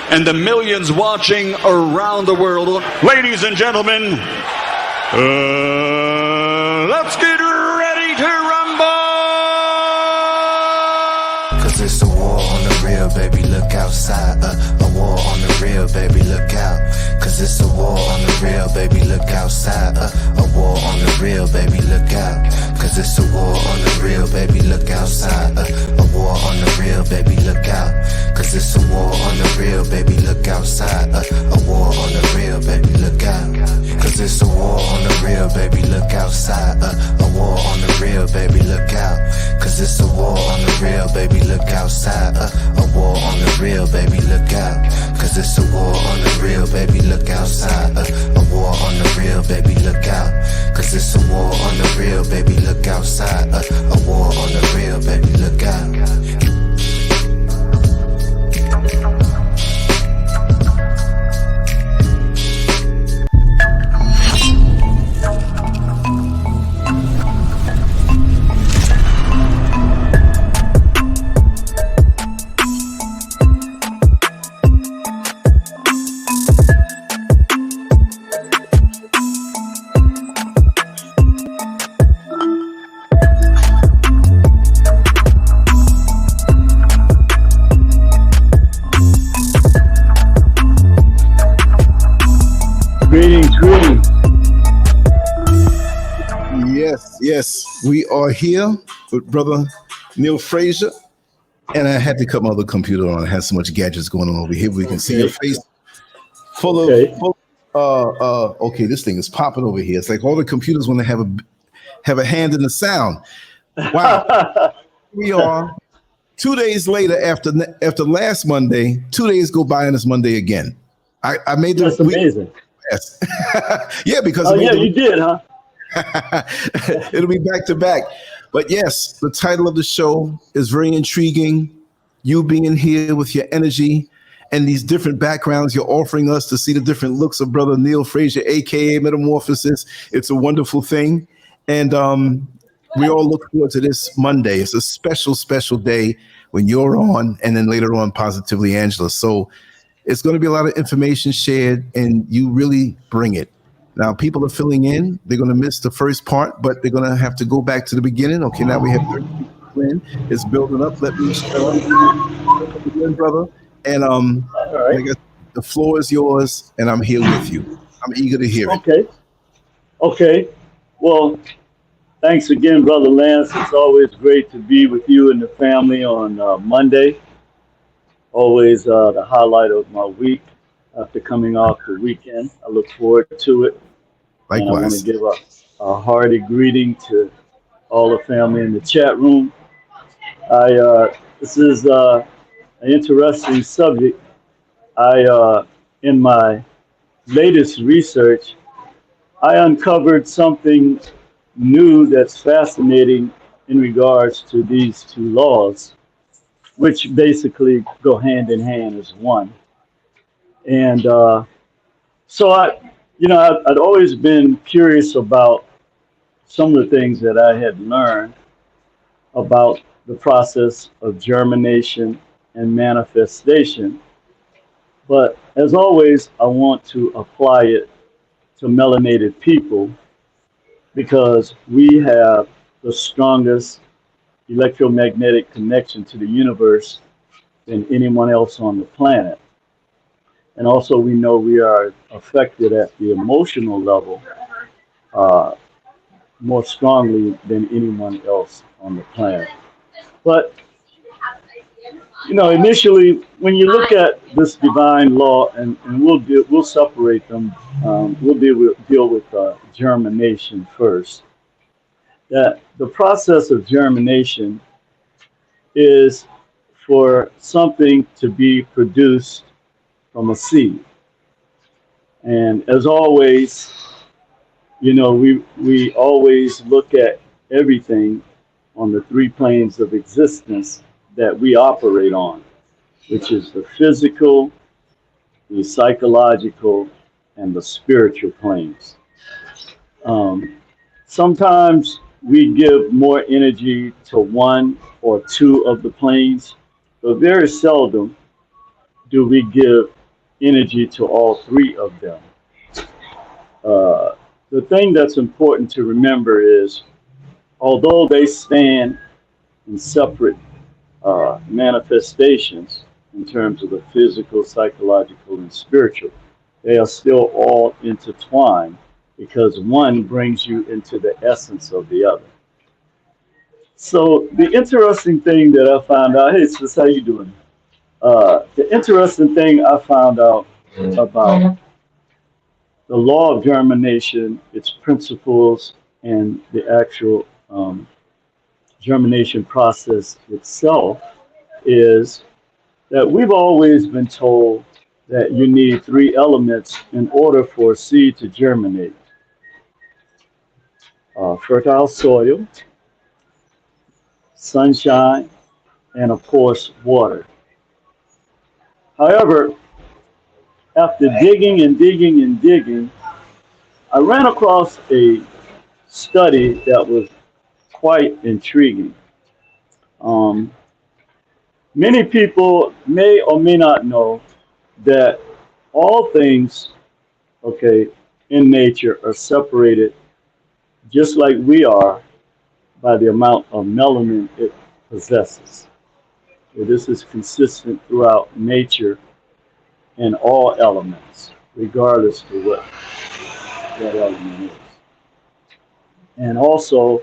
and the millions watching around the world. Ladies and gentlemen, let's get ready to rumble! Cause it's a war on the real, baby, look outside. A war on the real, baby, look out. Cause it's a war on the real, baby, look outside. A war on the real, baby, look out. Cause it's a war on the real, baby, look outside. A war on the real, baby, look out. Cause it's a war on the real, baby, look outside. A war on the real, baby, look out. Cause it's a war on the real, baby, look outside. A war on the real, baby, look out. Cause it's a war on the real, baby, look outside. A war on the real, baby, look out. Cause it's a war on the real, baby, look outside. A war on the real, baby, look out. Cause it's a war on the real, baby, look outside. A war on the real, baby, look out. Greetings. Yes, we are here with brother Neil Frazier, and I had to cut my other computer on. I had so much gadgets going on over here. We can see your face full of okay, this thing is popping over here. It's like all the computers want to have a hand in the sound. Wow. We are 2 days later after last Monday. 2 days go by and it's Monday again. I made That's amazing. Yes. Yeah, because you did, huh? It'll be back to back. But yes, the title of the show is very intriguing. You being here with your energy and these different backgrounds you're offering us to see the different looks of brother Neil Frazier, aka Metamorphosis. It's a wonderful thing. And we all look forward to this Monday. It's a special day when you're on, and then later on Positively Angela. So it's going to be a lot of information shared, and you really bring it. Now, people are filling in. They're going to miss the first part, but they're going to have to go back to the beginning. Okay, now we have 30 people in. It's building up. Let me start again, brother. And I guess the floor is yours, and I'm here with you. I'm eager to hear it. Okay. Well, thanks again, Brother Lance. It's always great to be with you and the family on Monday. Always the highlight of my week after coming off the weekend. I look forward to it. Likewise. And I want to give a hearty greeting to all the family in the chat room. This is an interesting subject. In my latest research, I uncovered something new that's fascinating in regards to these two laws, which basically go hand in hand as one. And so I'd always been curious about some of the things that I had learned about the process of germination and manifestation. But as always, I want to apply it to melanated people because we have the strongest electromagnetic connection to the universe than anyone else on the planet. And also we know we are affected at the emotional level more strongly than anyone else on the planet. But, initially, when you look at this divine law, and we'll separate them, we'll deal with germination first. That the process of germination is for something to be produced from a seed. And as always, we always look at everything on the three planes of existence that we operate on, which is the physical, the psychological, and the spiritual planes. Sometimes we give more energy to one or two of the planes, but very seldom do we give energy to all three of them? The thing that's important to remember is, although they stand in separate manifestations in terms of the physical, psychological, and spiritual, they are still all intertwined because one brings you into the essence of the other. So the interesting thing that I found out, hey, sis, how you doing? The interesting thing I found out about the law of germination, its principles, and the actual germination process itself is that we've always been told that you need three elements in order for a seed to germinate: fertile soil, sunshine, and of course, water. However, after digging and digging and digging, I ran across a study that was quite intriguing. Um, Many people may or may not know that all things, okay, in nature are separated just like we are by the amount of melanin it possesses. So this is consistent throughout nature in all elements, regardless of what that element is. And also,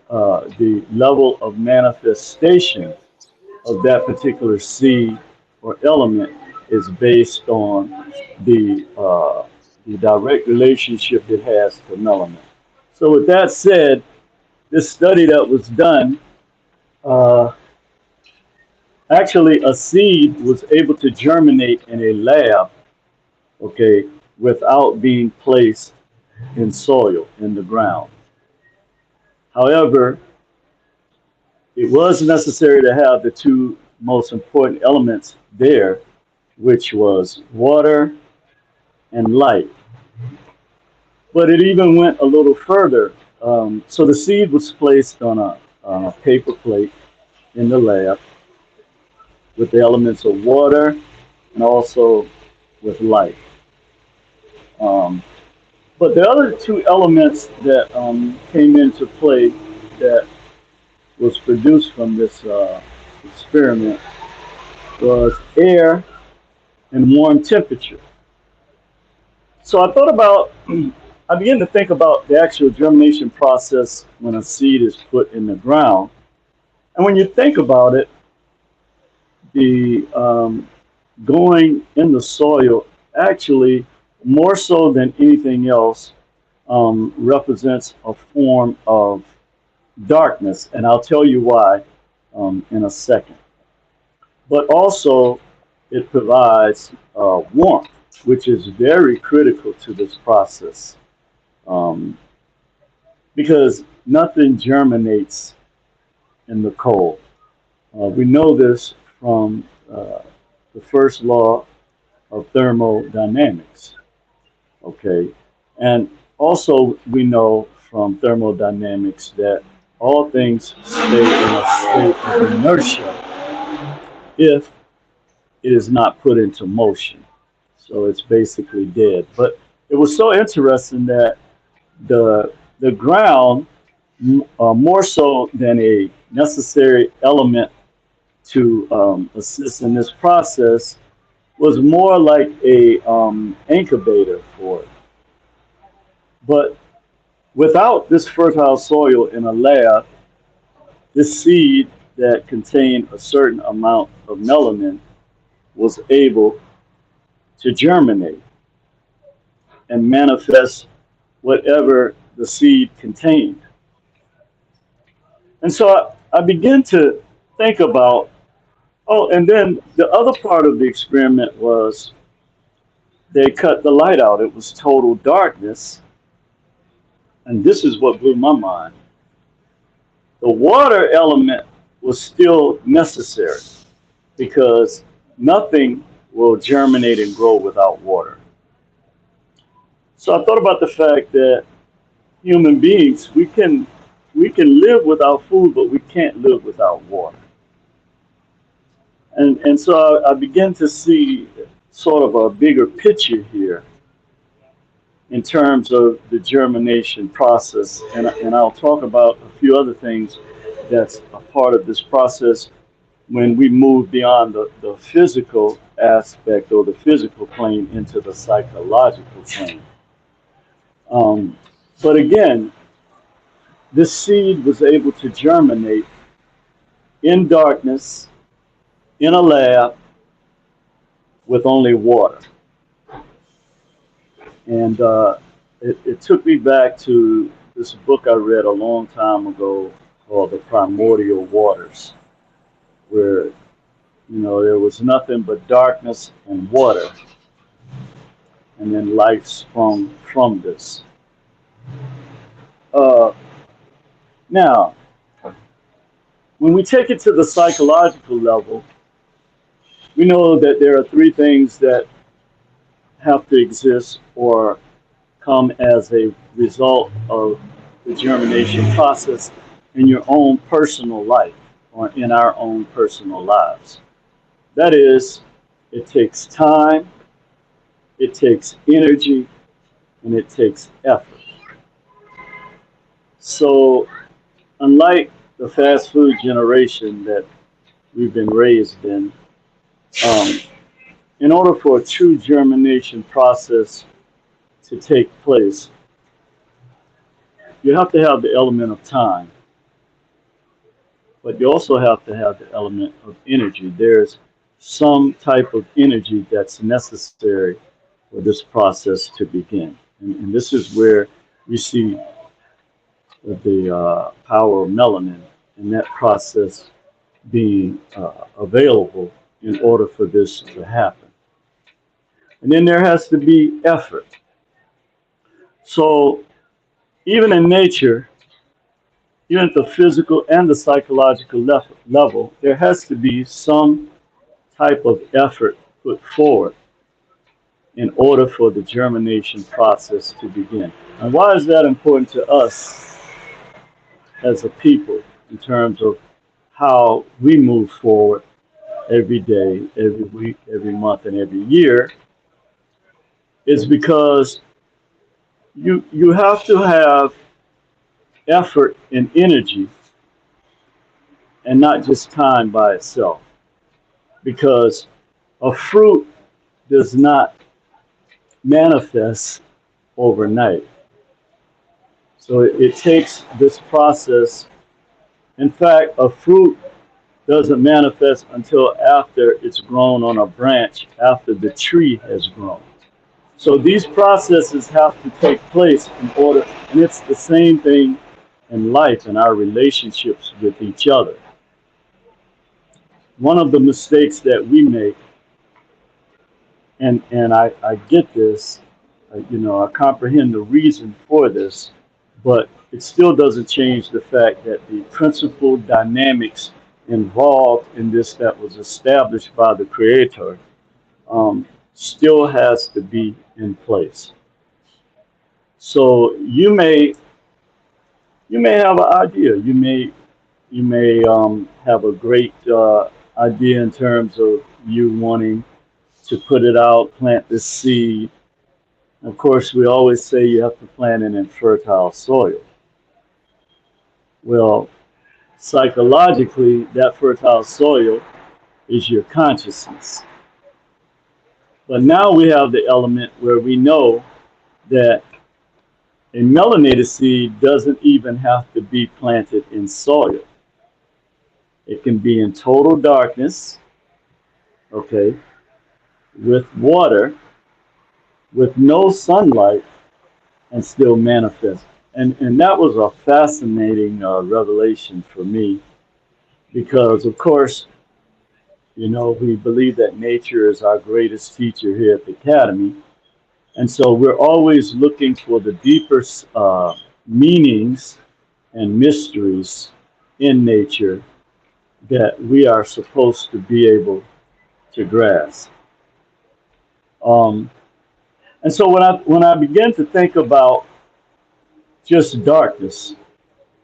the level of manifestation of that particular seed or element is based on the direct relationship it has to melanin. So with that said, this study that was done, uh, actually a seed was able to germinate in a lab, okay, without being placed in soil in the ground. However, it was necessary to have the two most important elements there, which was water and light. But it even went a little further. So the seed was placed on a paper plate in the lab with the elements of water and also with light. Um, but the other two elements that came into play that was produced from this experiment was air and warm temperature. So I thought about, I began to think about the actual germination process when a seed is put in the ground. And when you think about it, the going in the soil actually, more so than anything else, represents a form of darkness, and I'll tell you why in a second. But also, it provides warmth, which is very critical to this process, because nothing germinates in the cold. We know this from the first law of thermodynamics, okay? And also, we know from thermodynamics that all things stay in a state of inertia if it is not put into motion. So it's basically dead. But it was so interesting that the ground, more so than a necessary element to assist in this process, was more like a incubator for it. But without this fertile soil in a lab, this seed that contained a certain amount of melanin was able to germinate and manifest whatever the seed contained. And so I began to think about, oh, and then the other part of the experiment was they cut the light out. It was total darkness. And this is what blew my mind. The water element was still necessary because nothing will germinate and grow without water. So I thought about the fact that human beings, we can live without food, but we can't live without water. And so I began to see sort of a bigger picture here in terms of the germination process. And I'll talk about a few other things that's a part of this process when we move beyond the physical aspect or the physical plane into the psychological plane. Um, but again, this seed was able to germinate in darkness, in a lab, with only water. And it took me back to this book I read a long time ago called The Primordial Waters, where, there was nothing but darkness and water, and then life sprung from this. Now, when we take it to the psychological level, we know that there are three things that have to exist or come as a result of the germination process in your own personal life or in our own personal lives. That is, it takes time, it takes energy, and it takes effort. So, unlike the fast food generation that we've been raised in order for a true germination process to take place, you have to have the element of time, but you also have to have the element of energy. There's some type of energy that's necessary for this process to begin. And this is where we see the power of melanin and that process being available in order for this to happen. And then there has to be effort. So even in nature, even at the physical and the psychological level, there has to be some type of effort put forward in order for the germination process to begin. And why is that important to us as a people in terms of how we move forward every day, every week, every month, and every year? Is because you have to have effort and energy and not just time by itself, because a fruit does not manifest overnight. So it takes this process. In fact, a fruit doesn't manifest until after it's grown on a branch, after the tree has grown. So these processes have to take place in order, and it's the same thing in life and our relationships with each other. One of the mistakes that we make, and I get this, I comprehend the reason for this, but it still doesn't change the fact that the principal dynamics involved in this that was established by the Creator still has to be in place. So you may have an idea. You may have a great idea in terms of you wanting to put it out, plant this seed. Of course, we always say you have to plant it in fertile soil. Well, psychologically, that fertile soil is your consciousness. But now we have the element where we know that a melinated seed doesn't even have to be planted in soil. It can be in total darkness, okay, with water, with no sunlight, and still manifest. And that was a fascinating revelation for me, because, of course, we believe that nature is our greatest teacher here at the Academy. And so we're always looking for the deeper meanings and mysteries in nature that we are supposed to be able to grasp. And so when I began to think about just darkness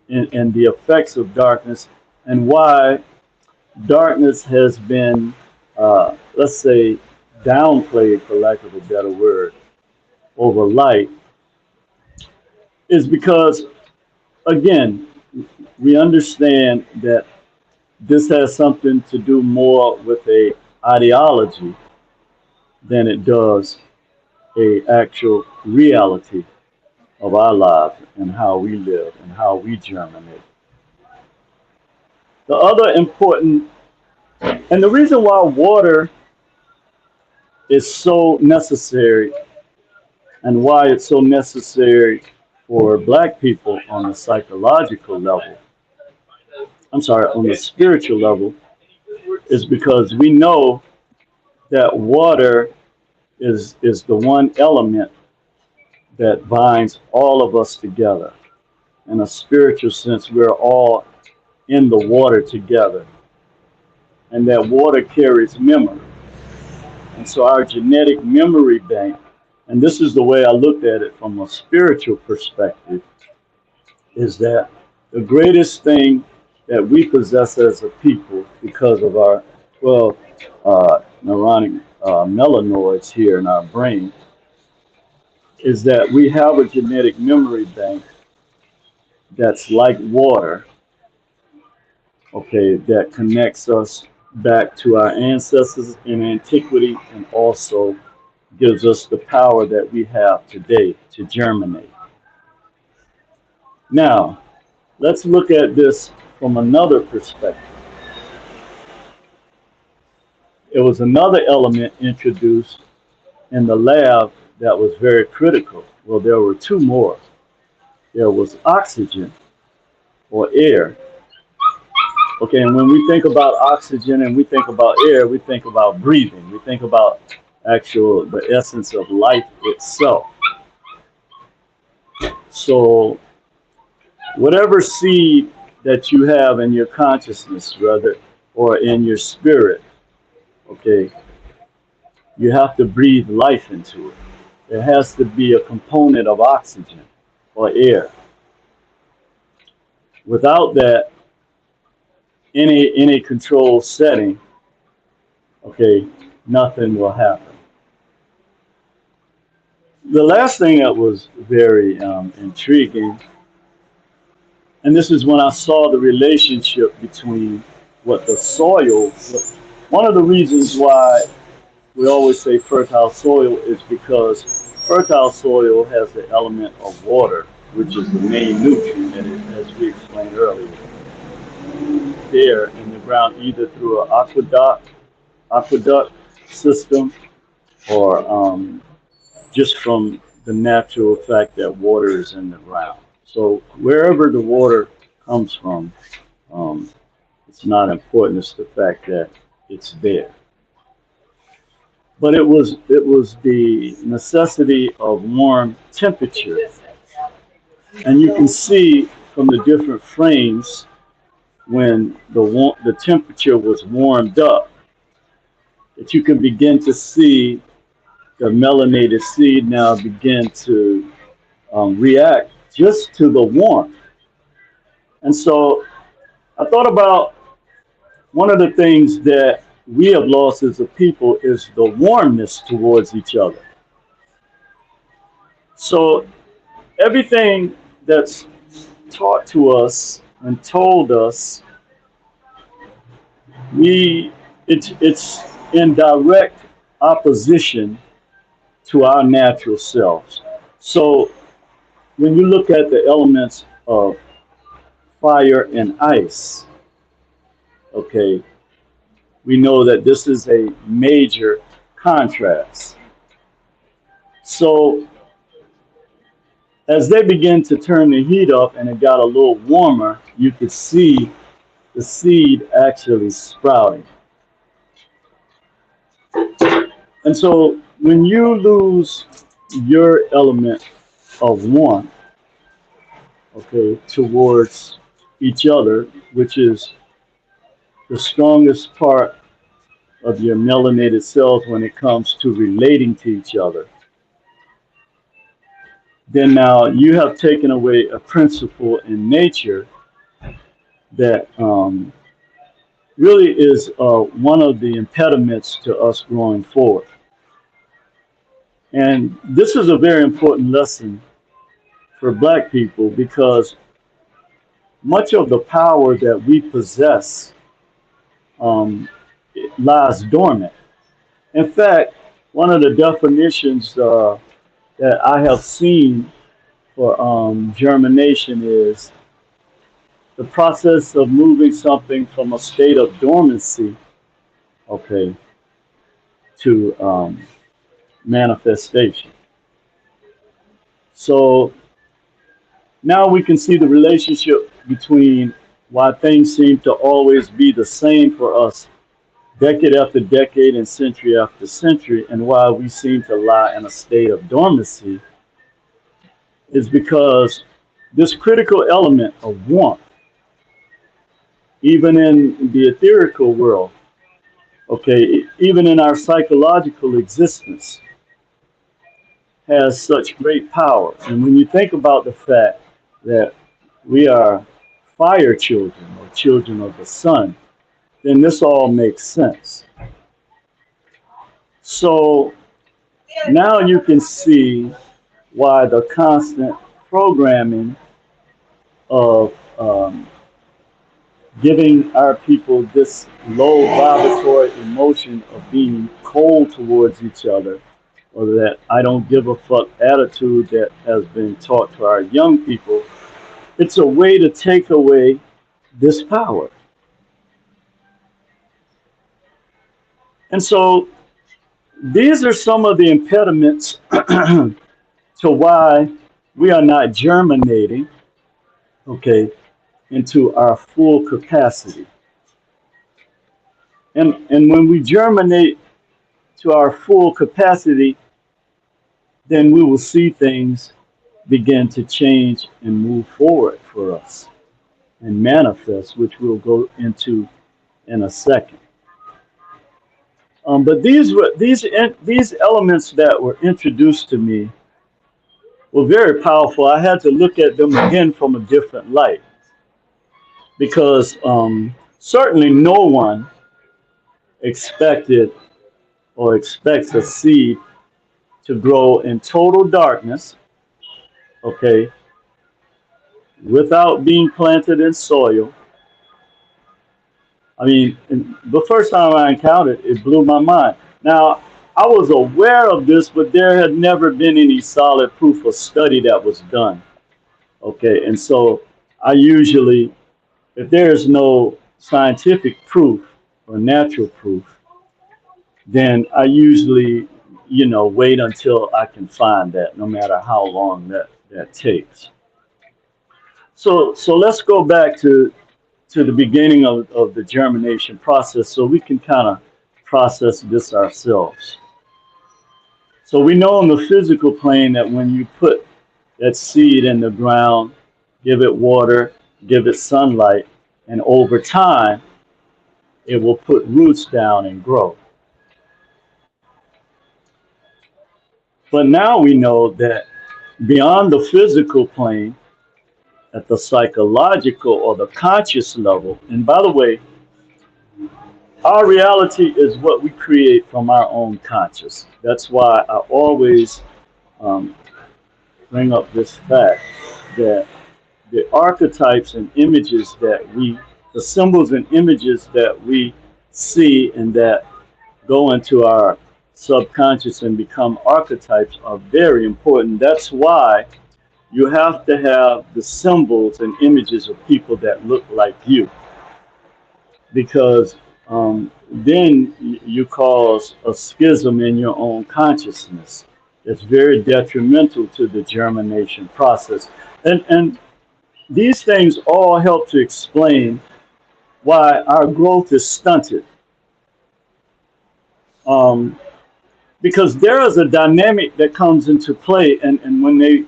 and the effects of darkness and why darkness has been, let's say, downplayed, for lack of a better word, over light, is because, again, we understand that this has something to do more with a ideology than it does a actual reality of our lives and how we live and how we germinate. The other important, and the reason why water is so necessary and why it's so necessary for Black people on a psychological level, I'm sorry, on the spiritual level, is because we know that water is the one element that binds all of us together. In a spiritual sense, we're all in the water together, and that water carries memory. And so our genetic memory bank, and this is the way I looked at it from a spiritual perspective, is that the greatest thing that we possess as a people, because of our 12 neuronic melanoids here in our brain, is that we have a genetic memory bank that's like water, okay, that connects us back to our ancestors in antiquity and also gives us the power that we have today to germinate. Now, let's look at this from another perspective. It was another element introduced in the lab that was very critical. Well, there were two more. There was oxygen or air. Okay, and when we think about oxygen and we think about air, we think about breathing. We think about the essence of life itself. So whatever seed that you have in your consciousness, rather, or in your spirit, okay, you have to breathe life into it. There has to be a component of oxygen or air. Without that, any controlled setting, okay, nothing will happen. The last thing that was very intriguing, and this is when I saw the relationship between what the soil, one of the reasons why we always say fertile soil is because fertile soil has the element of water, which is the main nutrient in it, as we explained earlier, there in the ground, either through an aqueduct system or just from the natural fact that water is in the ground. So wherever the water comes from, it's not important. It's the fact that it's there. But it was the necessity of warm temperature, and you can see from the different frames when the temperature was warmed up that you can begin to see the melanated seed now begin to react just to the warmth. And so I thought about one of the things that we have lost as a people is the warmness towards each other. So everything that's taught to us and told us, it's in direct opposition to our natural selves. So when you look at the elements of fire and ice, okay, we know that this is a major contrast. So as they begin to turn the heat up and it got a little warmer, you could see the seed actually sprouting. And so when you lose your element of warmth, okay, towards each other, which is the strongest part of your melanated cells when it comes to relating to each other, then now you have taken away a principle in nature that really is one of the impediments to us growing forward. And this is a very important lesson for Black people because much of the power that we possess it lies dormant. In fact, one of the definitions that I have seen for germination is the process of moving something from a state of dormancy, okay, to manifestation. So now we can see the relationship between why things seem to always be the same for us decade after decade and century after century, and why we seem to lie in a state of dormancy is because this critical element of warmth, even in the etherical world, okay, even in our psychological existence, has such great power. And when you think about the fact that we are fire children or children of the sun, then this all makes sense. So now you can see why the constant programming of giving our people this low vibratory emotion of being cold towards each other, or that I don't give a fuck attitude that has been taught to our young people, it's a way to take away this power. And so these are some of the impediments to why we are not germinating, okay, into our full capacity. And when we germinate to our full capacity, then we will see things begin to change and move forward for us and manifest, which we'll go into in a second. But these elements that were introduced to me were very powerful. I had to look at them again from a different light because certainly no one expected or expects a seed to grow in total darkness, okay, without being planted in soil. I mean, the first time I encountered it, it blew my mind. Now, I was aware of this, but there had never been any solid proof or study that was done. Okay, and so I usually, if there is no scientific proof or natural proof, then I usually, wait until I can find that, no matter how long that takes. So let's go back to the beginning of the germination process so we can kind of process this ourselves. So we know on the physical plane that when you put that seed in the ground, give it water, give it sunlight, and over time, it will put roots down and grow. But now we know that beyond the physical plane, at the psychological or the conscious level, and by the way, our reality is what we create from our own conscious. That's why I always bring up this fact that the archetypes and images the symbols and images that we see and that go into our subconscious and become archetypes are very important. That's why you have to have the symbols and images of people that look like you, because then you cause a schism in your own consciousness. It's very detrimental to the germination process. And these things all help to explain why our growth is stunted. Because there is a dynamic that comes into play, and when they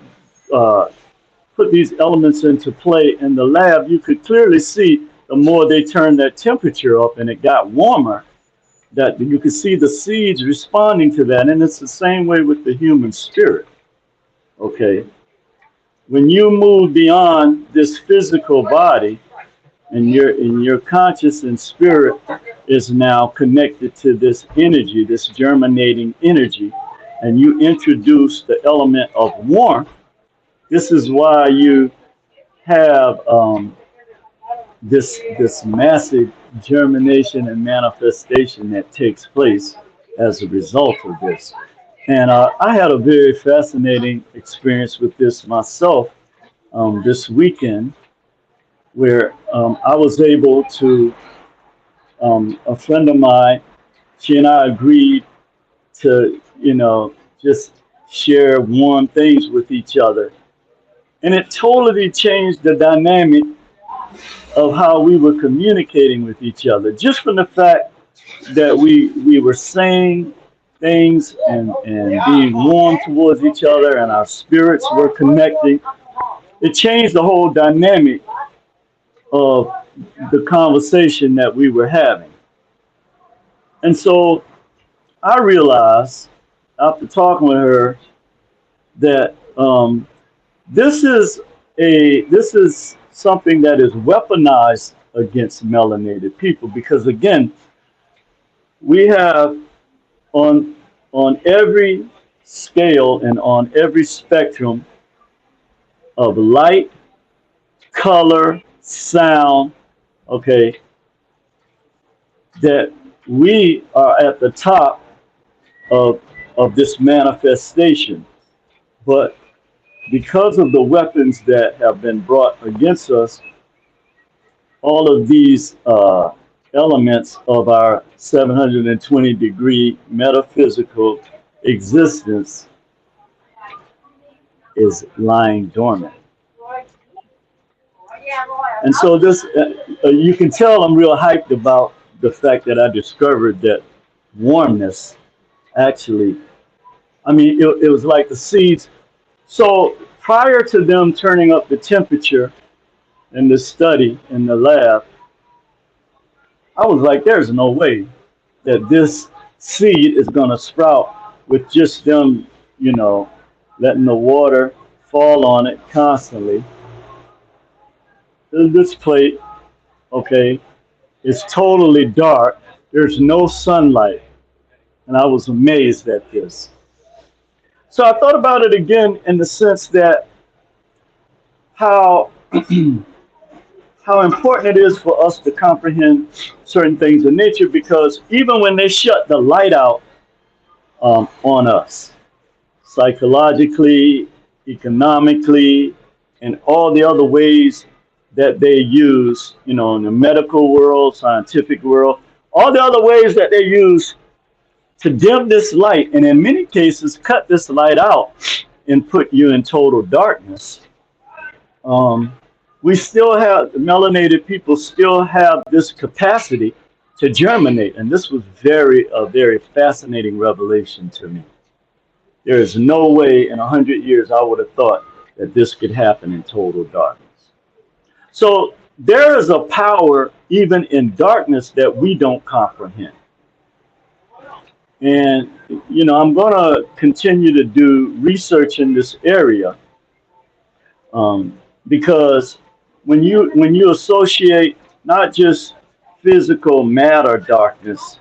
put these elements into play in the lab, you could clearly see the more they turned that temperature up and it got warmer, that you could see the seeds responding to that. And it's the same way with the human spirit. Okay. When you move beyond this physical body, and your conscious and spirit is now connected to this energy, this germinating energy, and you introduce the element of warmth. This is why you have this massive germination and manifestation that takes place as a result of this. And I had a very fascinating experience with this myself this weekend, where I was able to, a friend of mine, she and I agreed to, just share warm things with each other. And it totally changed the dynamic of how we were communicating with each other, just from the fact that we were saying things and being warm towards each other, and our spirits were connecting. It changed the whole dynamic of the conversation that we were having. And so I realized after talking with her that this is something that is weaponized against melanated people, because again, we have on every scale and on every spectrum of light, color, sound, okay, that we are at the top of this manifestation. But because of the weapons that have been brought against us, all of these elements of our 720-degree metaphysical existence is lying dormant. And so this, you can tell I'm real hyped about the fact that I discovered that warmness actually, I mean, it was like the seeds. So prior to them turning up the temperature in the study in the lab, I was like, there's no way that this seed is going to sprout with just them, letting the water fall on it constantly. This plate, okay, is totally dark. There's no sunlight. And I was amazed at this. So I thought about it again in the sense that how how important it is for us to comprehend certain things in nature, because even when they shut the light out on us, psychologically, economically, and all the other ways that they use, in the medical world, scientific world, all the other ways that they use to dim this light, and in many cases cut this light out and put you in total darkness. We still have, melanated people still have this capacity to germinate, and this was a very fascinating revelation to me. There is no way in 100 years I would have thought that this could happen in total darkness. So there is a power even in darkness that we don't comprehend. And, I'm going to continue to do research in this area, because when you associate not just physical matter darkness,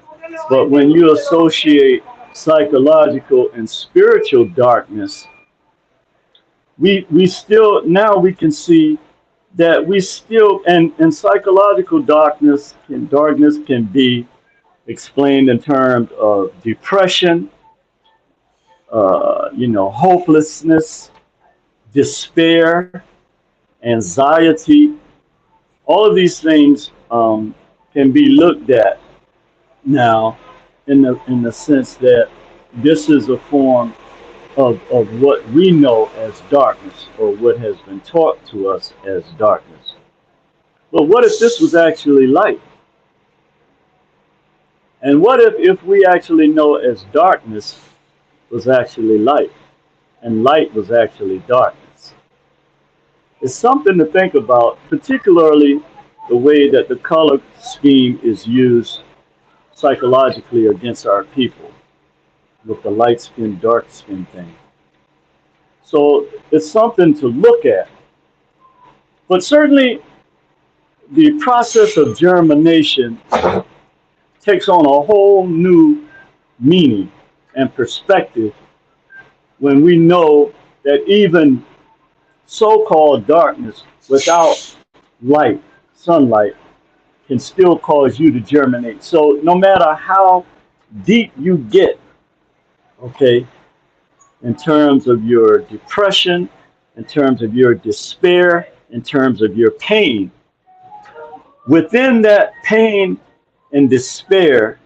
but when you associate psychological and spiritual darkness, we still, now we can see that we still, and psychological darkness can be explained in terms of depression, hopelessness, despair, anxiety. All of these things can be looked at now in the sense that this is a form of what we know as darkness, or what has been taught to us as darkness. But what if this was actually light? And what if we actually know as darkness was actually light, and light was actually darkness? It's something to think about, particularly the way that the color scheme is used psychologically against our people with the light skin, dark skin thing. So it's something to look at. But certainly the process of germination takes on a whole new meaning and perspective when we know that even so-called darkness without light, sunlight, can still cause you to germinate. So no matter how deep you get, okay, in terms of your depression, in terms of your despair, in terms of your pain, within that pain and despair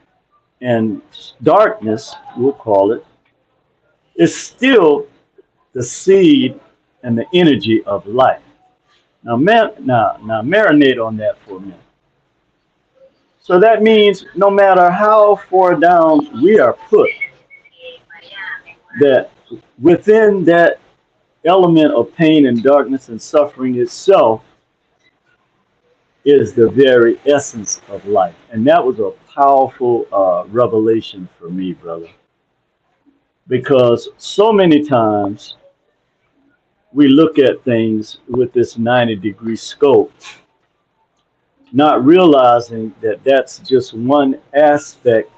and darkness, we'll call it, is still the seed and the energy of life. Now, now marinate on that for a minute. So that means no matter how far down we are put, that within that element of pain and darkness and suffering itself is the very essence of life. And that was a powerful revelation for me, brother. Because so many times we look at things with this 90-degree scope, not realizing that that's just one aspect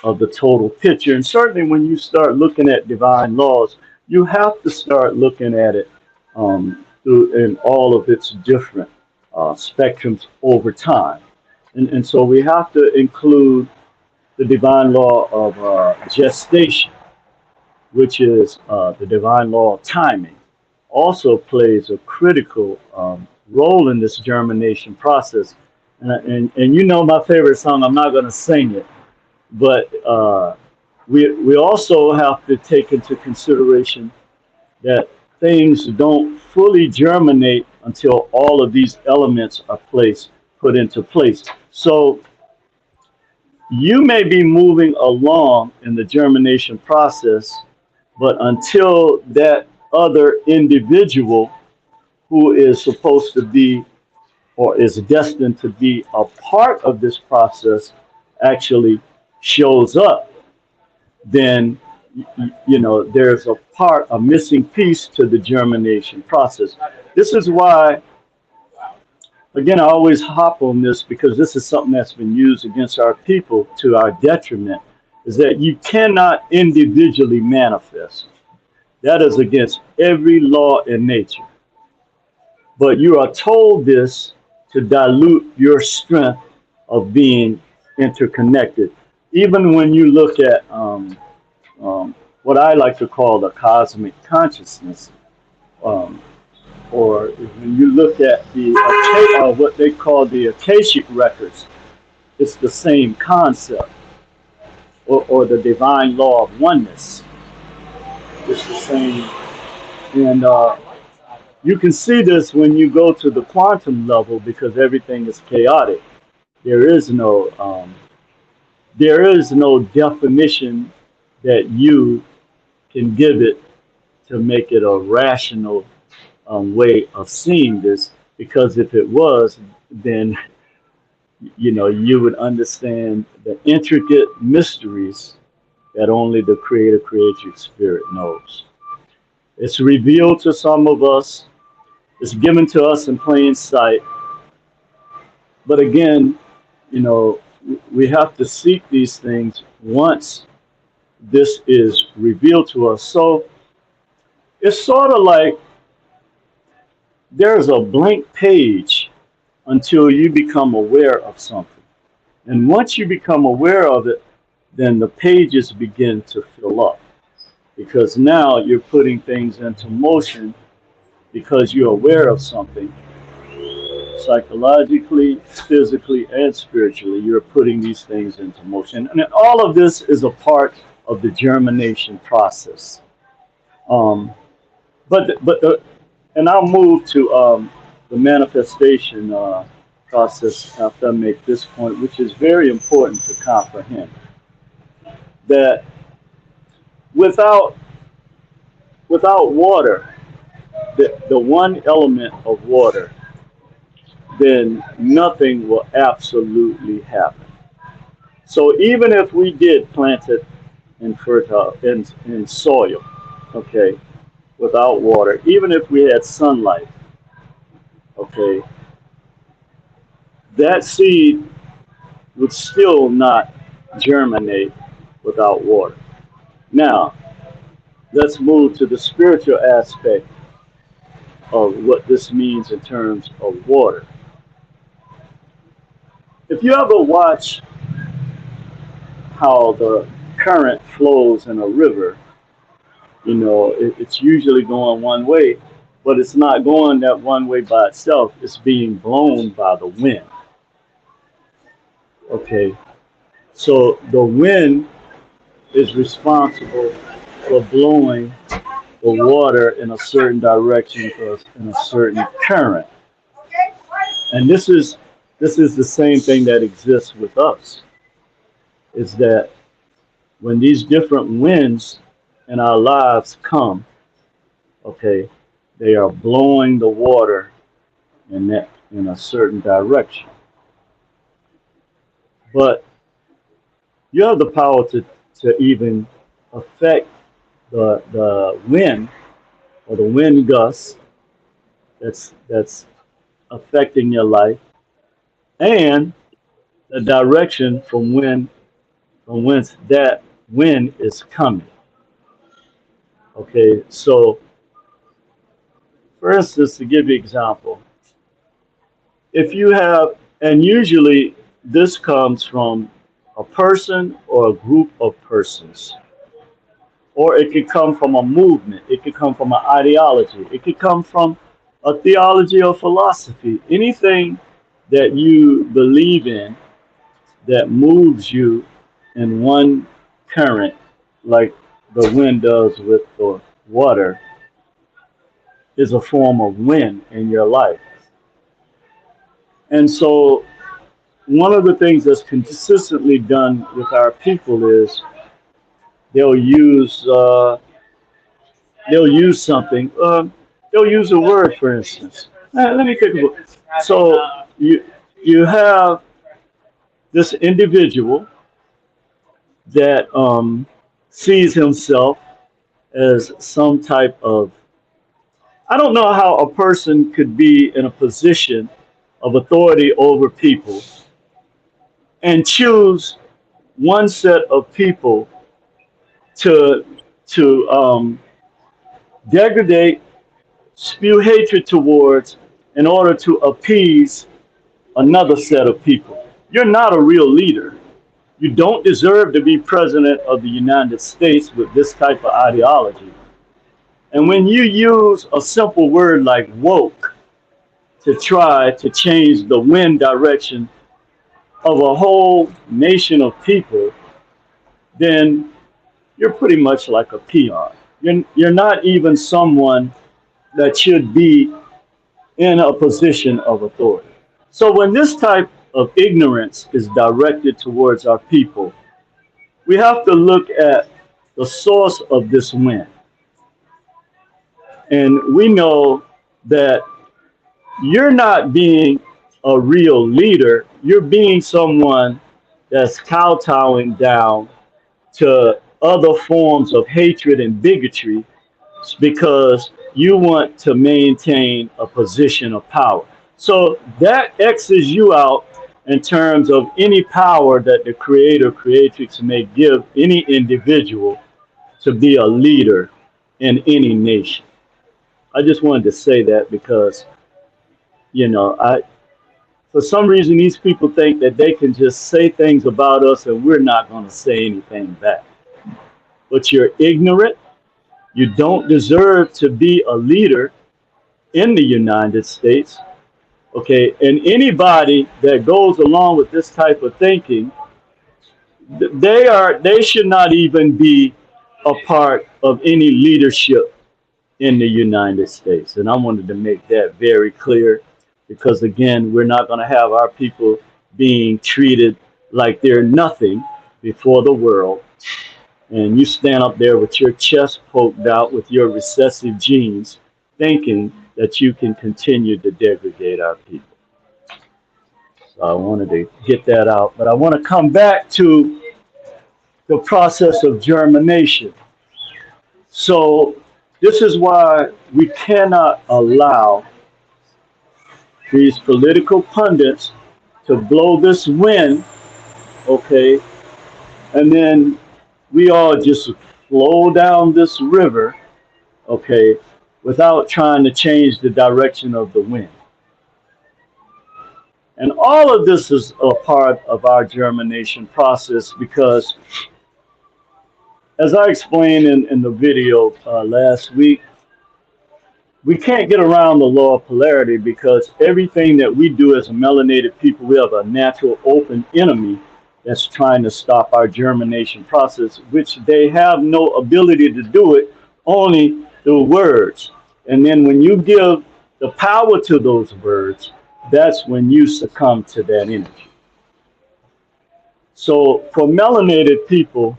of the total picture. And certainly when you start looking at divine laws, you have to start looking at it in all of its different spectrums over time. And so we have to include the divine law of gestation, which is the divine law of timing, also plays a critical role in this germination process. And you know my favorite song, I'm not going to sing it, but we also have to take into consideration that things don't fully germinate until all of these elements are put into place. So you may be moving along in the germination process, but until that other individual who is supposed to be or is destined to be a part of this process actually shows up, then you know there's a missing piece to the germination process. This is why, again, I always hop on this because this is something that's been used against our people to our detriment, is that you cannot individually manifest. That is against every law in nature. But you are told this to dilute your strength of being interconnected. Even when you look at what I like to call the cosmic consciousness, or when you look at the what they call the Akashic records, it's the same concept, or the divine law of oneness. It's the same, and you can see this when you go to the quantum level because everything is chaotic. There is no definition that you can give it to make it a rational way of seeing this, because if it was, then you know you would understand the intricate mysteries that only the creative spirit knows. It's revealed to some of us, it's given to us in plain sight, but again, you know, we have to seek these things once this is revealed to us. So it's sort of like there's a blank page until you become aware of something. And once you become aware of it, then the pages begin to fill up. Because now you're putting things into motion because you're aware of something. Psychologically, physically, and spiritually, you're putting these things into motion. And all of this is a part of the germination process. And I'll move to the manifestation process after I make this point, which is very important to comprehend. That without water, the one element of water, then nothing will absolutely happen. So even if we did plant it in fertile in soil, okay, without water, even if we had sunlight, okay, that seed would still not germinate without water. Now, let's move to the spiritual aspect of what this means in terms of water. If you ever watch how the current flows in a river, it's usually going one way, but it's not going that one way by itself. It's being blown by the wind. Okay, so the wind is responsible for blowing the water in a certain direction or in a certain current. And this is the same thing that exists with us. Is that when these different winds in our lives come, okay, they are blowing the water in a certain direction. But you have the power to even affect the wind or the wind gust that's affecting your life and the direction from whence that wind is coming. Okay, so for instance, to give you an example, if you have, and usually this comes from a person or a group of persons, or it could come from a movement, it could come from an ideology, it could come from a theology or philosophy, anything that you believe in that moves you in one current, like the wind does with the water, is a form of wind in your life. And so one of the things that's consistently done with our people is they'll use something. They'll use a word, for instance. Let me take a look. So you have this individual that sees himself as some type of. I don't know how a person could be in a position of authority over people and choose one set of people to degrade, spew hatred towards in order to appease another set of people. You're not a real leader. You don't deserve to be president of the United States with this type of ideology. And when you use a simple word like woke to try to change the wind direction of a whole nation of people, then you're pretty much like a peon. You're not even someone that should be in a position of authority. So when this type of ignorance is directed towards our people, we have to look at the source of this wind. And we know that you're not being a real leader. You're being someone that's kowtowing down to other forms of hatred and bigotry because you want to maintain a position of power. So that X's you out in terms of any power that the creator, creatrix may give any individual to be a leader in any nation. I just wanted to say that because, for some reason, these people think that they can just say things about us and we're not going to say anything back. But you're ignorant. You don't deserve to be a leader in the United States. Okay, and anybody that goes along with this type of thinking, they should not even be a part of any leadership in the United States. And I wanted to make that very clear because, again, we're not going to have our people being treated like they're nothing before the world. And you stand up there with your chest poked out with your recessive genes thinking that you can continue to degrade our people. So I wanted to get that out. But I want to come back to the process of germination. So this is why we cannot allow these political pundits to blow this wind, okay, and then we all just flow down this river, okay, without trying to change the direction of the wind. And all of this is a part of our germination process because, as I explained in the video last week, we can't get around the law of polarity because everything that we do as a melanated people, we have a natural open enemy that's trying to stop our germination process, which they have no ability to do it, only through words. And then when you give the power to those words, that's when you succumb to that energy. So for melanated people,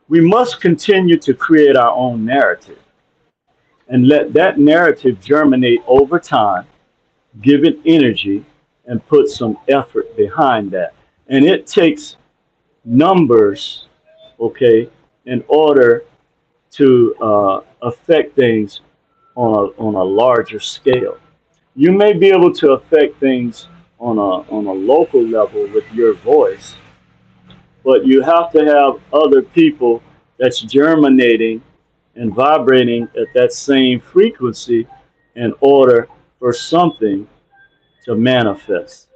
we must continue to create our own narrative and let that narrative germinate over time, give it energy, and put some effort behind that. And it takes numbers, okay, in order to affect things on a larger scale. You may be able to affect things on a local level with your voice, but you have to have other people that's germinating and vibrating at that same frequency in order for something to manifest.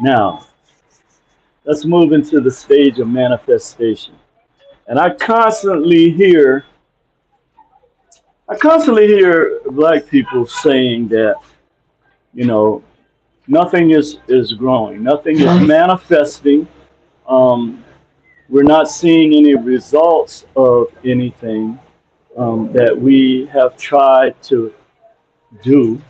Now, let's move into the stage of manifestation. And I constantly hear black people saying that, you know, nothing is growing, nothing is manifesting. We're not seeing any results of anything that we have tried to do.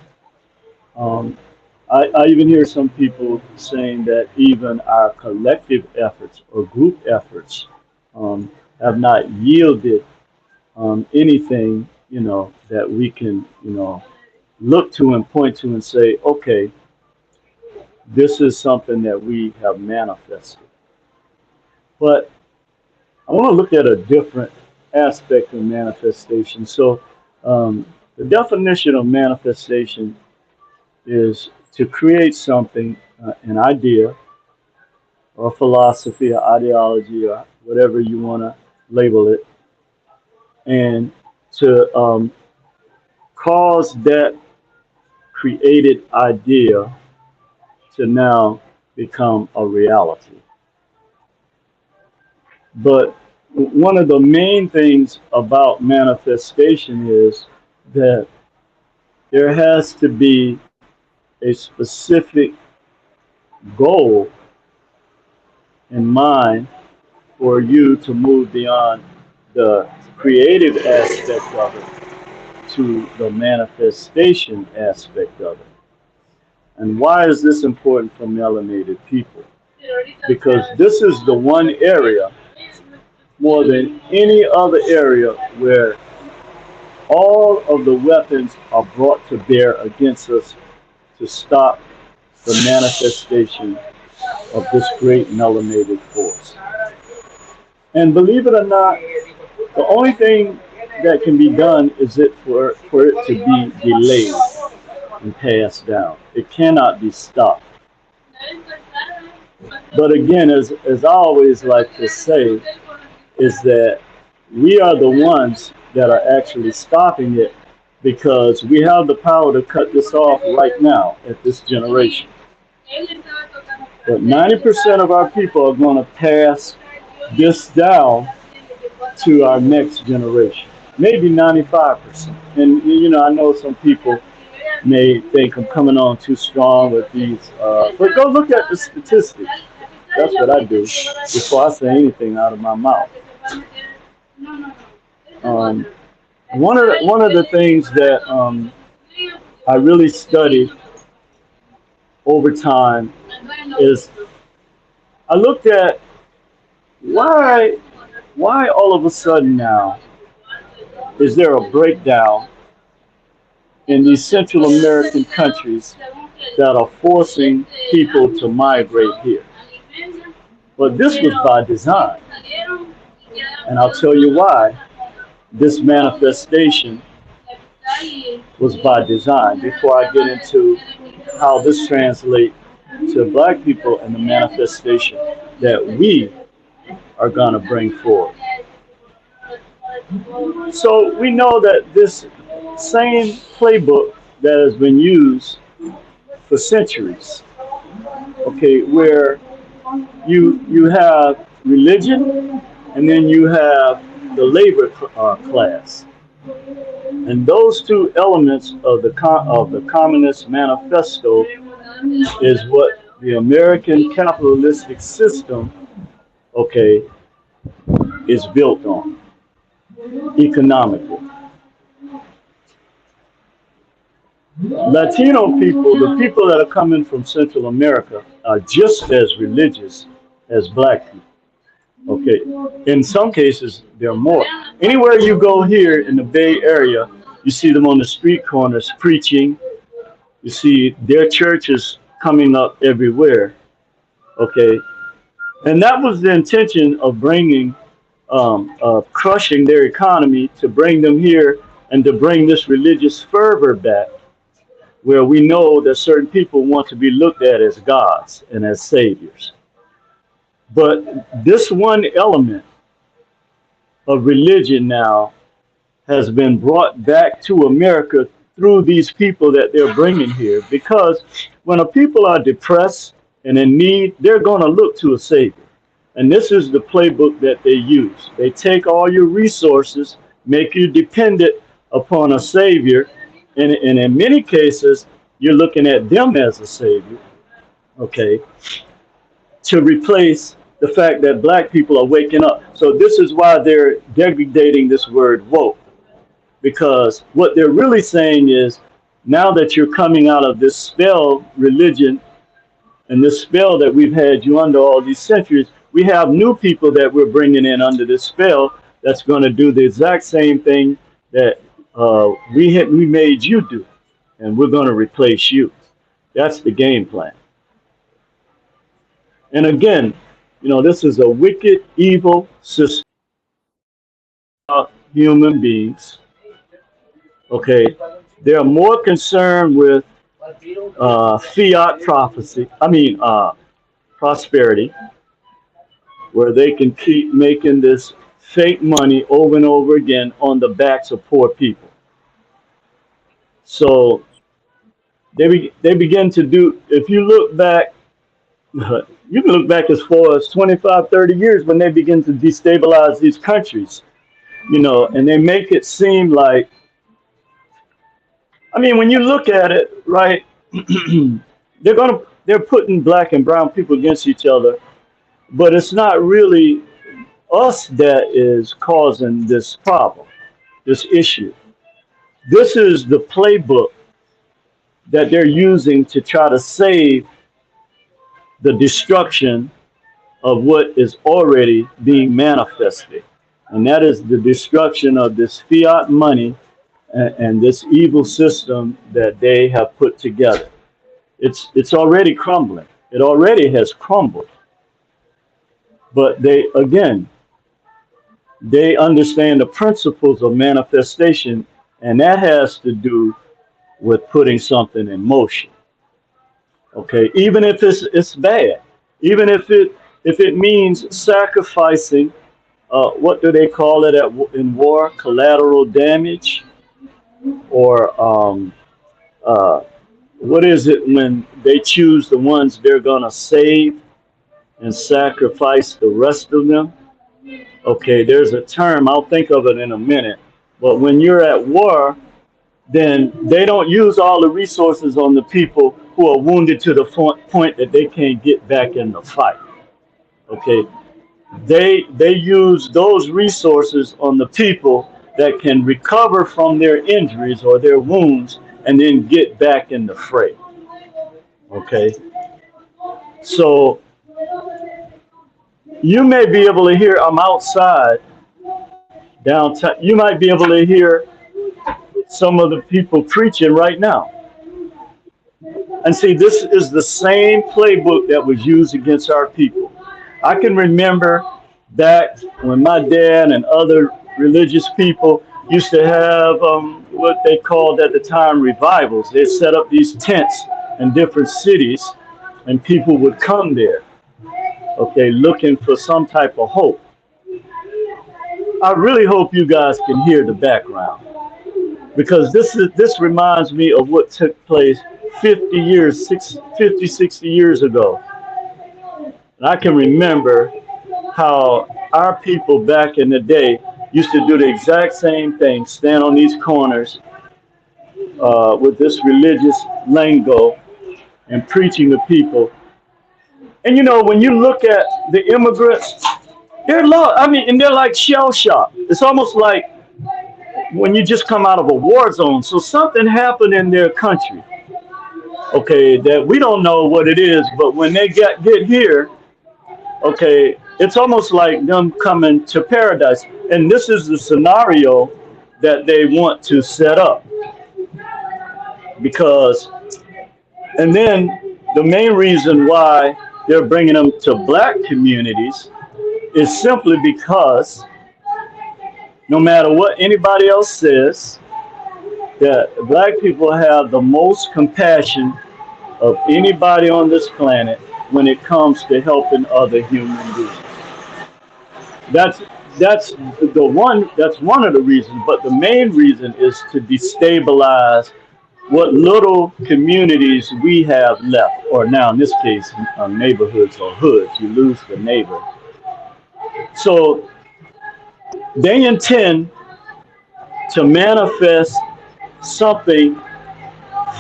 I even hear some people saying that even our collective efforts or group efforts have not yielded anything, you know, that we can, you know, look to and point to and say, okay, this is something that we have manifested. But I want to look at a different aspect of manifestation. So the definition of manifestation is to create something, an idea or philosophy or ideology or whatever you want to label it, and to cause that created idea to now become a reality. But one of the main things about manifestation is that there has to be a specific goal in mind for you to move beyond the creative aspect of it to the manifestation aspect of it. And why is this important for melanated people? Because this is the one area more than any other area where all of the weapons are brought to bear against us to stop the manifestation of this great melanated force. And believe it or not, the only thing that can be done is for it to be delayed and passed down. It cannot be stopped. But again, as I always like to say, is that we are the ones that are actually stopping it because we have the power to cut this off right now at this generation. But 90% of our people are going to pass this down to our next generation, maybe 95%. And, you know, I know some people may think I'm coming on too strong with these, but go look at the statistics. That's what I do before I say anything out of my mouth. One of the things that I really studied over time is I looked at why all of a sudden now is there a breakdown in these Central American countries that are forcing people to migrate here. But this was by design. And I'll tell you why this manifestation was by design before I get into how this translates to black people and the manifestation that we are going to bring forward. So we know that this same playbook that has been used for centuries, okay, where you have religion and then you have the labor class, and those two elements of the Communist Manifesto is what the American capitalistic system, okay, is built on economically. Latino people, the people that are coming from Central America, are just as religious as black people. Okay, in some cases, they're more. Anywhere you go here in the Bay Area, you see them on the street corners preaching. You see their churches coming up everywhere. Okay, and that was the intention of bringing, of crushing their economy to bring them here and to bring this religious fervor back, where we know that certain people want to be looked at as gods and as saviors. But this one element of religion now has been brought back to America through these people that they're bringing here. Because when a people are depressed and in need, they're going to look to a savior. And this is the playbook that they use. They take all your resources, make you dependent upon a savior, and in many cases, you're looking at them as a savior, okay, to replace the fact that black people are waking up. So this is why they're degrading this word woke, because what they're really saying is, now that you're coming out of this spell religion and this spell that we've had you under all these centuries, we have new people that we're bringing in under this spell that's going to do the exact same thing that we made you do, and we're going to replace you. That's the game plan. And again, you know, this is a wicked, evil system of human beings. Okay, they are more concerned with fiat prosperity, where they can keep making this fake money over and over again on the backs of poor people. So they begin to do, if you look back, you can look back as far as 25, 30 years when they begin to destabilize these countries, you know, and they make it seem like, I mean, when you look at it, right, they're putting black and brown people against each other, but it's not really us that is causing this problem, this issue. This is the playbook that they're using to try to save the destruction of what is already being manifested. And that is the destruction of this fiat money and this evil system that they have put together. It's already crumbling. It already has crumbled. But they understand the principles of manifestation, and that has to do with putting something in motion. Okay, even if it's bad, even if it means sacrificing, what do they call it in war? Collateral damage, or what is it when they choose the ones they're gonna save and sacrifice the rest of them? Okay, there's a term, I'll think of it in a minute. But when you're at war, then they don't use all the resources on the people who are wounded to the point that they can't get back in the fight. Okay, they use those resources on the people that can recover from their injuries or their wounds and then get back in the fray. Okay, so you may be able to hear, I'm outside downtown, you might be able to hear some of the people preaching right now. And see, this is the same playbook that was used against our people. I can remember back when my dad and other religious people used to have what they called at the time revivals. They set up these tents in different cities, and people would come there, okay, looking for some type of hope. I really hope you guys can hear the background, because this reminds me of what took place 60 years ago. And I can remember how our people back in the day used to do the exact same thing, stand on these corners with this religious lingo and preaching to people. And when you look at the immigrants, they're and they're like shell shocked. It's almost like when you just come out of a war zone. So something happened in their country, okay, that we don't know what it is, but when they get here, okay, it's almost like them coming to paradise. And this is the scenario that they want to set up. And then the main reason why they're bringing them to black communities is simply because no matter what anybody else says, that black people have the most compassion of anybody on this planet when it comes to helping other human beings. That's one of the reasons, but the main reason is to destabilize what little communities we have left, or now in this case, neighborhoods or hoods. You lose the neighbor. So they intend to manifest something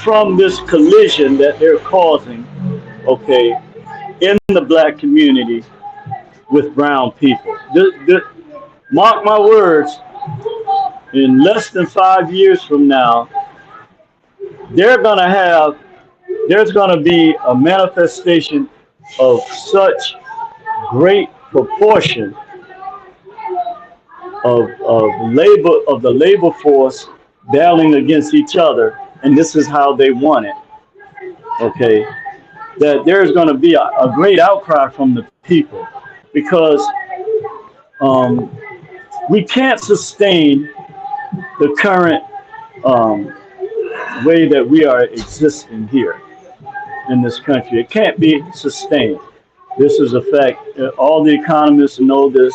from this collision that they're causing, okay, in the black community with brown people. Mark my words, in less than 5 years from now, there's going to be a manifestation of such great proportion of the labor force battling against each other, and this is how they want it, okay, that there's going to be a great outcry from the people, because we can't sustain the current way that we are existing here in this country. It can't be sustained. This is a fact. All the economists know this.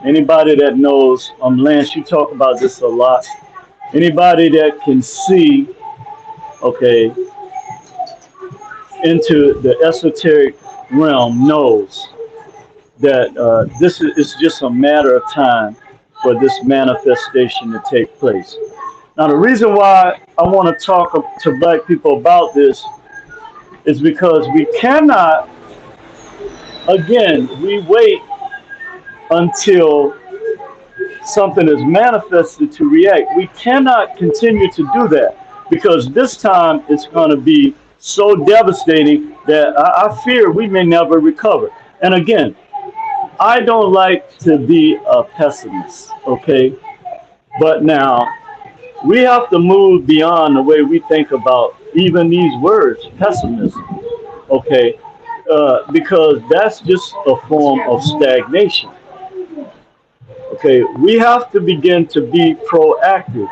Anybody that knows, Lance, you talk about this a lot. Anybody that can see, okay, into the esoteric realm knows that this is just a matter of time for this manifestation to take place. Now, the reason why I want to talk to black people about this is because we cannot, again, we wait until something is manifested to react. We cannot continue to do that, because this time it's going to be so devastating that I fear we may never recover. And again, I don't like to be a pessimist, okay? But now we have to move beyond the way we think about even these words, pessimism, okay? Because that's just a form of stagnation. Okay, we have to begin to be proactive.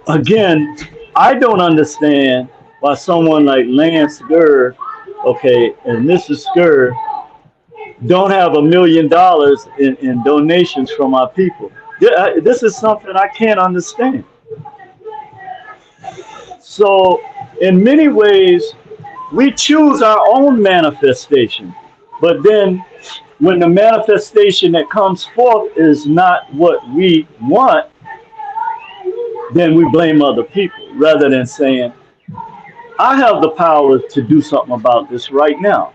Again, I don't understand why someone like LANCESCURV, okay, and Mrs. SCURV don't have $1 million in donations from our people. This is something I can't understand. So, in many ways, we choose our own manifestation, but then when the manifestation that comes forth is not what we want, then we blame other people rather than saying, I have the power to do something about this right now.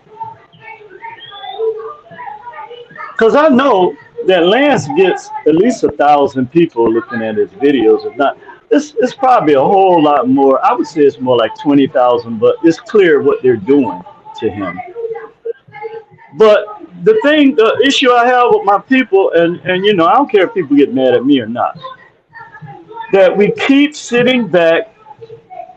Because I know that Lance gets at least 1,000 people looking at his videos. If not, it's probably a whole lot more. I would say it's more like 20,000, but it's clear what they're doing to him. But the issue I have with my people, and I don't care if people get mad at me or not, that we keep sitting back.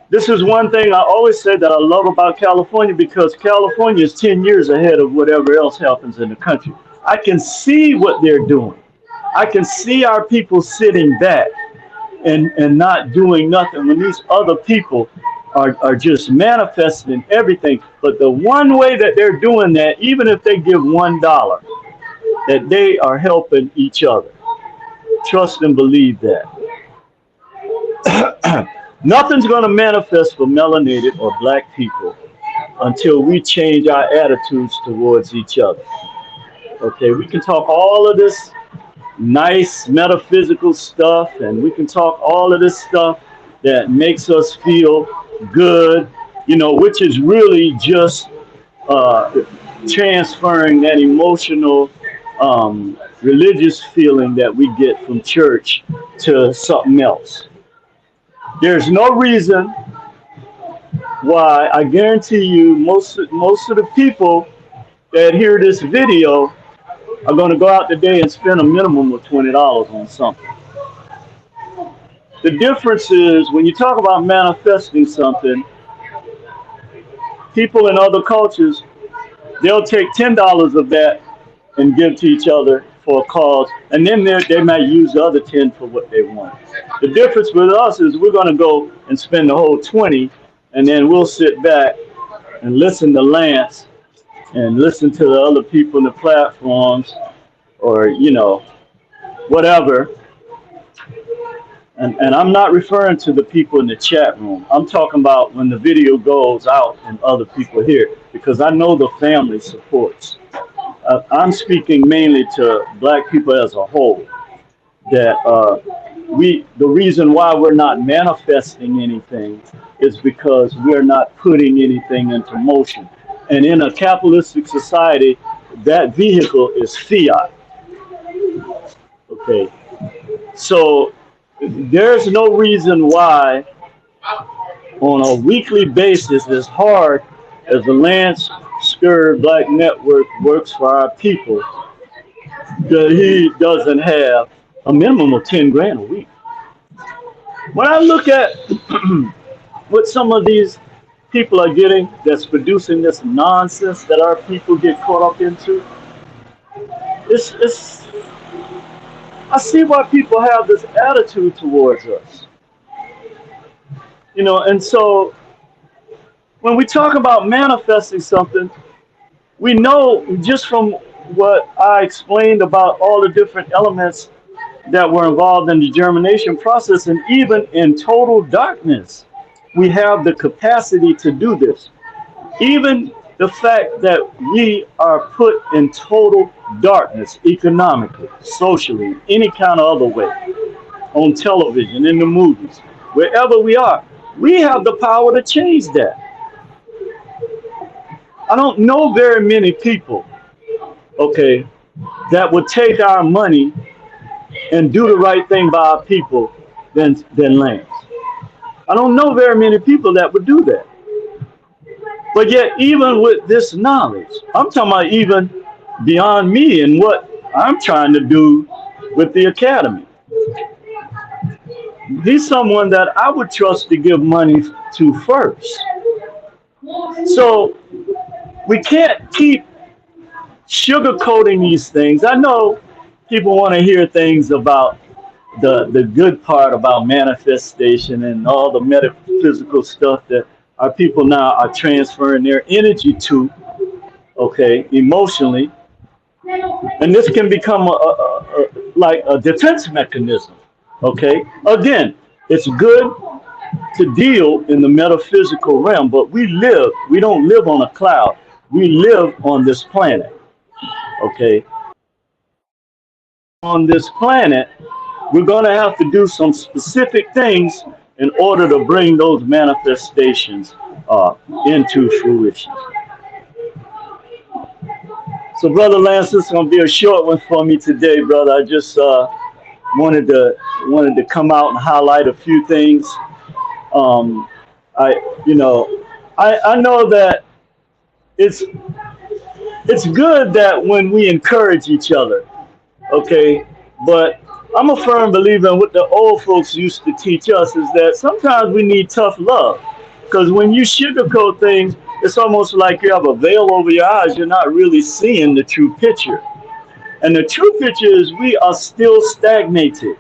This is one thing I always said that I love about California, because California is 10 years ahead of whatever else happens in the country. I can see what they're doing. I can see our people sitting back and not doing nothing when these other people are just manifesting everything. But the one way that they're doing that, even if they give $1, that they are helping each other. Trust and believe that. Nothing's going to manifest for melanated or black people until we change our attitudes towards each other. Okay, we can talk all of this nice metaphysical stuff, and we can talk all of this stuff that makes us feel good, you know, which is really just transferring that emotional, religious feeling that we get from church to something else. There's no reason why, I guarantee you, most of the people that hear this video are going to go out today and spend a minimum of $20 on something. The difference is when you talk about manifesting something, people in other cultures, they'll take $10 of that and give to each other for a cause, and then they might use the other 10 for what they want. The difference with us is we're going to go and spend the whole 20, and then we'll sit back and listen to Lance and listen to the other people in the platforms, or, you know, whatever. And I'm not referring to the people in the chat room. I'm talking about when the video goes out and other people hear, because I know the family supports. I'm speaking mainly to black people as a whole, that the reason why we're not manifesting anything is because we're not putting anything into motion. And in a capitalistic society, that vehicle is fiat. Okay, so there's no reason why on a weekly basis, as hard as the LANCESCURV Black Network works for our people, that he doesn't have a minimum of 10 grand a week. When I look at what some of these people are getting that's producing this nonsense that our people get caught up into, it's I see why people have this attitude towards us. You know, and so when we talk about manifesting something, we know just from what I explained about all the different elements that were involved in the germination process, and even in total darkness, we have the capacity to do this. Even the fact that we are put in total darkness economically, socially, any kind of other way, on television, in the movies, wherever we are, we have the power to change that. I don't know very many people, okay, that would take our money and do the right thing by our people than Lance. I don't know very many people that would do that. But yet, even with this knowledge, I'm talking about even beyond me and what I'm trying to do with the academy. He's someone that I would trust to give money to first. So we can't keep sugarcoating these things. I know people want to hear things about the good part about manifestation and all the metaphysical stuff that our people now are transferring their energy to, okay, emotionally. And this can become like a defense mechanism, okay? Again, it's good to deal in the metaphysical realm, but we don't live on a cloud. We live on this planet, okay? On this planet, we're going to have to do some specific things in order to bring those manifestations into fruition. So, Brother Lance, this is going to be a short one for me today, brother. I just wanted to come out and highlight a few things. I know that it's good that when we encourage each other, okay, but I'm a firm believer in what the old folks used to teach us is that sometimes we need tough love, because when you sugarcoat things, it's almost like you have a veil over your eyes. You're not really seeing the true picture. And the true picture is we are still stagnated.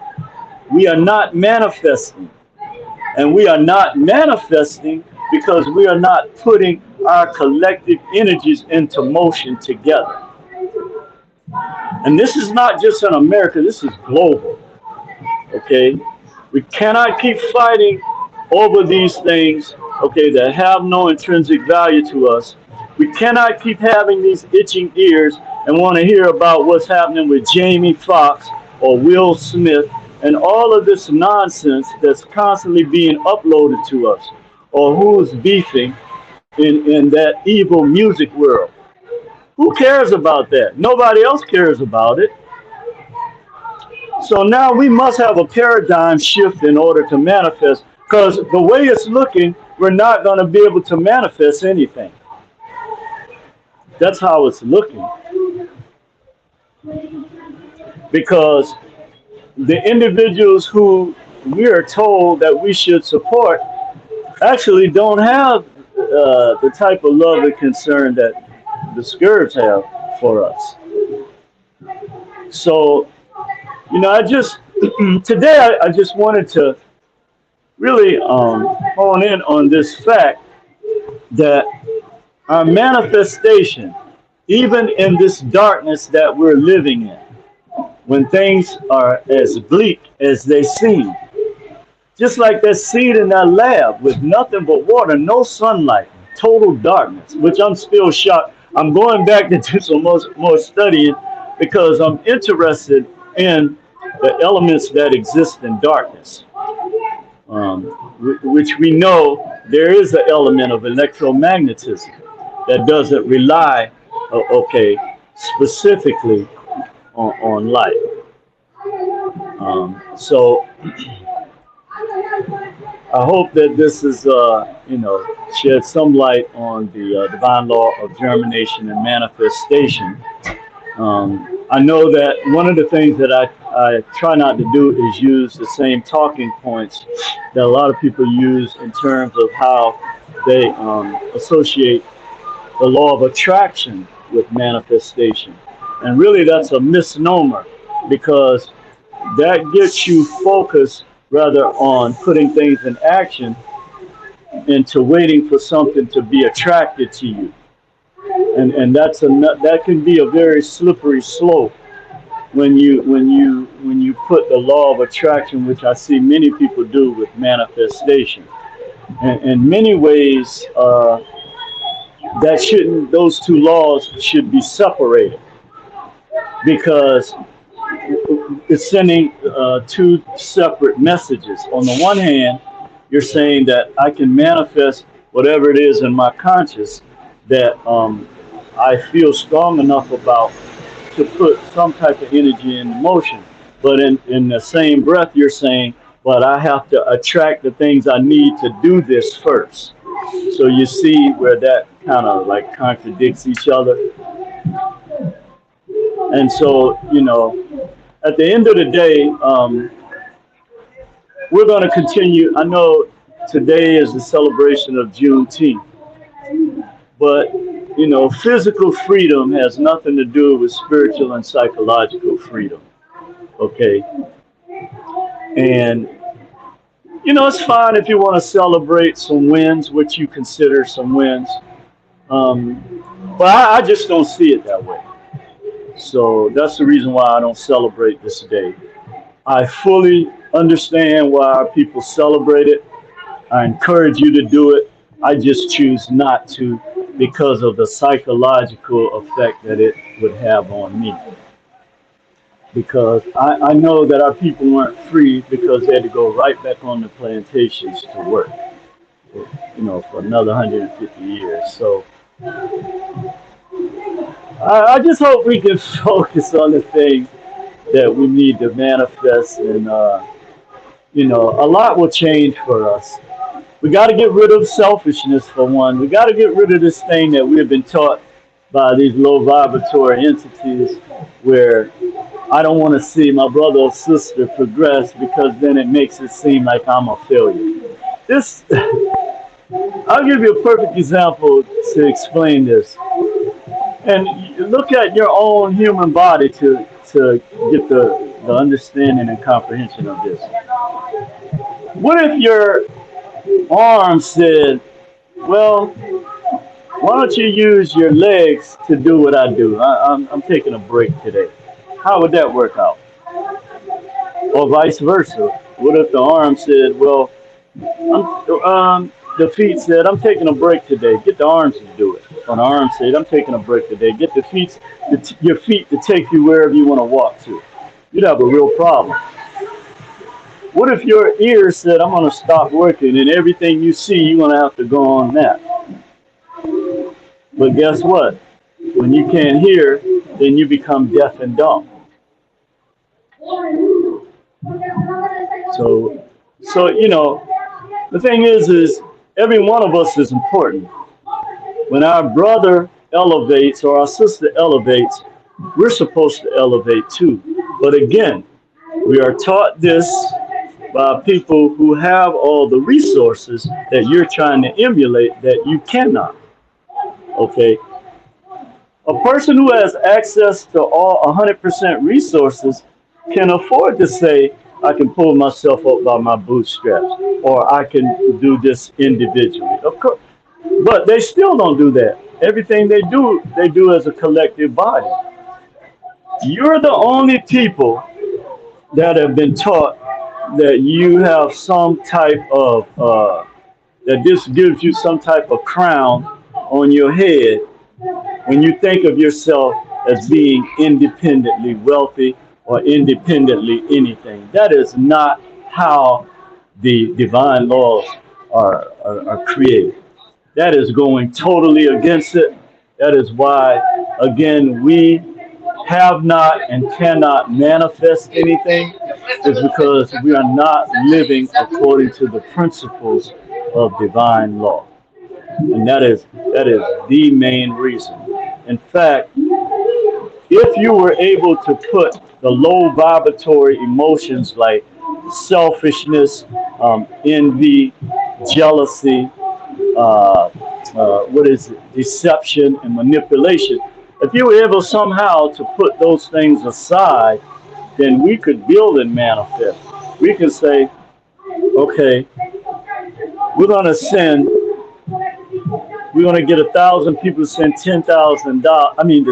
We are not manifesting. And we are not manifesting because we are not putting our collective energies into motion together. And this is not just in America, this is global. Okay? We cannot keep fighting over these things, okay, that have no intrinsic value to us. We cannot keep having these itching ears and want to hear about what's happening with Jamie Foxx or Will Smith and all of this nonsense that's constantly being uploaded to us, or who's beefing in that evil music world. Who cares about that? Nobody else cares about it. So now we must have a paradigm shift in order to manifest, because the way it's looking, we're not going to be able to manifest anything. That's how it's looking. Because the individuals who we are told that we should support actually don't have the type of love and concern that the SCURVs have for us. So, you know, today I just wanted to really hone in on this fact that our manifestation, even in this darkness that we're living in, when things are as bleak as they seem, just like that seed in that lab with nothing but water, no sunlight, total darkness, which I'm still shocked. I'm going back to do some more studying because I'm interested in the elements that exist in darkness, which we know there is an element of electromagnetism that doesn't rely, specifically on light. So I hope that this is, shed some light on the divine law of germination and manifestation. I know that one of the things that I try not to do is use the same talking points that a lot of people use in terms of how they associate the law of attraction with manifestation. And really that's a misnomer, because that gets you focused rather on putting things in action into waiting for something to be attracted to you. And that can be a very slippery slope when you put the law of attraction, which I see many people do with manifestation. And in many ways, those two laws should be separated, because it's sending two separate messages. On the one hand, you're saying that I can manifest whatever it is in my conscious that I feel strong enough about to put some type of energy into motion. But in the same breath, you're saying, but I have to attract the things I need to do this first. So you see where that kind of like contradicts each other. And so, at the end of the day, we're going to continue. I know today is the celebration of Juneteenth, but physical freedom has nothing to do with spiritual and psychological freedom. Okay. And it's fine if you want to celebrate some wins, which you consider some wins. But I just don't see it that way. So that's the reason why I don't celebrate this day. I fully understand why our people celebrate it. I encourage you to do it. I just choose not to because of the psychological effect that it would have on me. Because I know that our people weren't free because they had to go right back on the plantations to work, for another 150 years. So I just hope we can focus on the things that we need to manifest, and a lot will change for us. We got to get rid of selfishness, for one. We got to get rid of this thing that we have been taught by these low vibratory entities, where I don't want to see my brother or sister progress because then it makes it seem like I'm a failure. I'll give you a perfect example to explain this. And look at your own human body to get the understanding and comprehension of this. What if your arm said, Well, why don't you use your legs to do what I do? I'm taking a break today. How would that work out? Or vice versa? What if the arm said, well, the feet said, I'm taking a break today. Get the arms to do it. Or the arm said, I'm taking a break today. Get the feet, your feet to take you wherever you want to walk to. You'd have a real problem. What if your ears said, I'm going to stop working and everything you see, you're going to have to go on that? But guess what? When you can't hear, then you become deaf and dumb. So the thing is every one of us is important. When our brother elevates or our sister elevates, we're supposed to elevate too. But again, we are taught this by people who have all the resources that you're trying to emulate that you cannot. Okay? A person who has access to all 100% resources can afford to say, I can pull myself up by my bootstraps, or I can do this individually. Of course, but they still don't do that. Everything they do as a collective body. You're the only people that have been taught that you have some type of, that this gives you some type of crown on your head when you think of yourself as being independently wealthy or independently anything. That is not how the divine laws are created. That is going totally against it. That is why, again, we have not and cannot manifest anything, is because we are not living according to the principles of divine law. And that is the main reason. In fact, if you were able to put the low vibratory emotions like selfishness, envy, jealousy, deception and manipulation, if you were able somehow to put those things aside, then we could build and manifest. We can say, okay, we're going to send, we're going to get 1,000 people to send $10,000. I mean,